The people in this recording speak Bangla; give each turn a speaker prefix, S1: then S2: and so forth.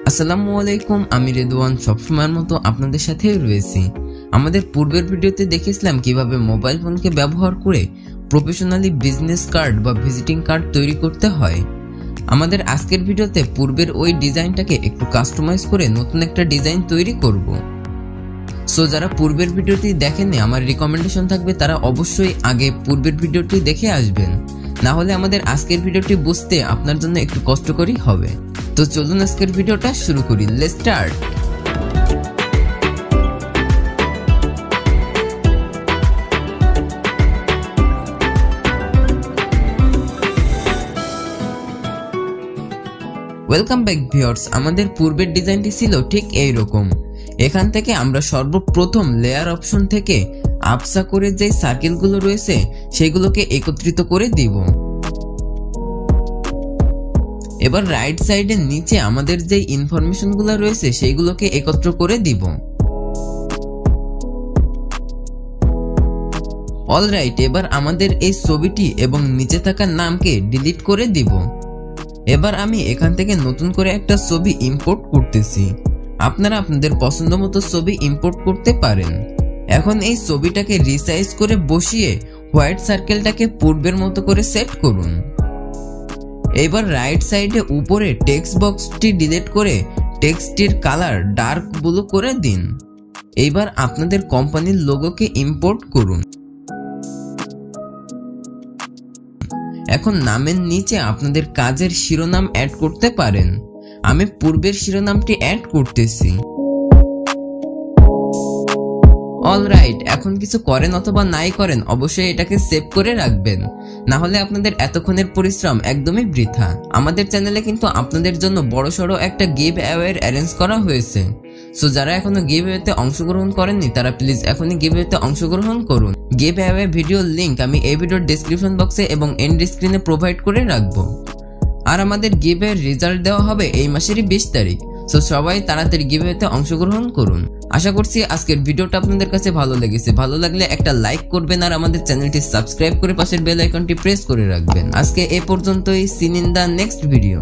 S1: আসসালামু আলাইকুম, আমি রেদওয়ান সবসময়ের মতো আপনাদের সাথেই রয়েছি। আমাদের পূর্বের ভিডিওতে দেখেছিলাম কিভাবে মোবাইল ফোনকে ব্যবহার করে প্রফেশনালি বিজনেস কার্ড বা ভিজিটিং কার্ড তৈরি করতে হয়। আমাদের আজকের ভিডিওতে পূর্বের ওই ডিজাইনটাকে একটু কাস্টমাইজ করে নতুন একটা ডিজাইন তৈরি করব। সো যারা পূর্বের ভিডিওটি দেখেননি, আমার রিকমেন্ডেশন থাকবে তারা অবশ্যই আগে পূর্বের ভিডিওটি দেখে আসবেন, না হলে আমাদের আজকের ভিডিওটি বুঝতে আপনার জন্য একটু কষ্টকরই হবে। তো চলুন আজকের ভিডিওটা শুরু করি। Let's start. Welcome back viewers. আমাদের পূর্বের ডিজাইনটি ছিল ঠিক এই রকম। এখান থেকে আমরা সর্বপ্রথম লেয়ার অপশন থেকে আপসা করে যে সার্কেলগুলো রয়েছে সেগুলোকে একত্রিত করে দিব। এবার রাইট সাইডের নিচে আমাদের যে ইনফরমেশনগুলো রয়েছে সেইগুলোকে একত্র করে দিব। অলরাইট, এবার আমাদের এই ছবিটি এবং নিচে থাকা নামকে ডিলিট করে দিব। এবার আমি এখান থেকে নতুন করে একটা ছবি ইম্পোর্ট করতেছি। আপনারা আপনাদের পছন্দ মতো ছবি ইম্পোর্ট করতে পারেন। এখন এই ছবিটাকে রিসাইজ করে বসিয়ে হোয়াইট সার্কেলটাকে পূর্বের মতো করে সেট করুন। এবার রাইট সাইডে উপরে টেক্সট বক্সটি ডিলিট করে টেক্সটটির কালার ডার্ক ব্লু করে দিন। এইবার আপনাদের কোম্পানির লোগোকে ইম্পোর্ট করুন। এখন নামের নিচে আপনাদের কাজের শিরোনাম অ্যাড করতে পারেন। আমি পূর্বের শিরোনামটি অ্যাড করতেছি। অলরাইট, এখন কিছু করেন অথবা নাই করেন, অবশ্যই এটাকে সেভ করে রাখবেন, না হলে আপনাদের এতক্ষণের পরিশ্রম একদমই বৃথা। আমাদের চ্যানেলে কিন্তু আপনাদের জন্য বড়সড় একটা গিভ অ্যাওয়ের অ্যারেঞ্জ করা হয়েছে। সো যারা এখনো গিভ অ্যাওয়েতে অংশগ্রহণ করেননি তারা প্লিজ এখনই গিভ অ্যাওয়েতে অংশগ্রহণ করুন। গিভ অ্যাওয়ে ভিডিওর লিংক আমি এই ভিডিওর ডেসক্রিপশন বক্সে এবং এন্ড স্ক্রিনে প্রোভাইড করে রাখবো। আর আমাদের গিভ অ্যাওয়ের রেজাল্ট দেওয়া হবে এই মাসেরই 20 তারিখ। সো সবাই তাড়াতাড়ি গিভ অ্যাওয়েতে অংশগ্রহণ করুন। আশা করছি আজকের ভিডিওটা আপনাদের কাছে ভালো লেগেছে। ভালো লাগলে একটা লাইক করবেন আর আমাদের চ্যানেলটি সাবস্ক্রাইব করে পাশের বেল আইকনটি প্রেস করে রাখবেন। আজকে এ পর্যন্তই। Seen in the next video.